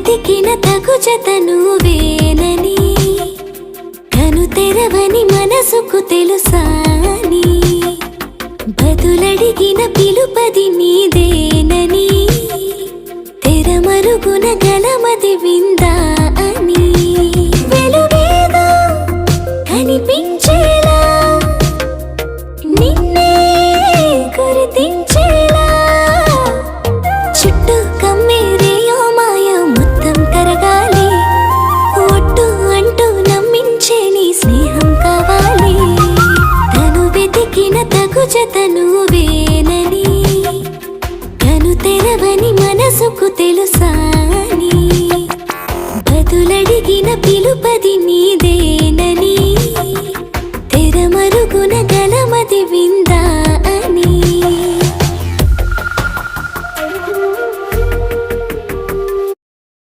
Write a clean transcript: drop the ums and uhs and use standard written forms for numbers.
వెతికిన తగు జత నువ్వేనని కను తెరవని మనసుకు తెలుసాని బదులడిగిన పిలుపది నీదేనని తెరమరుగున గలమది వింద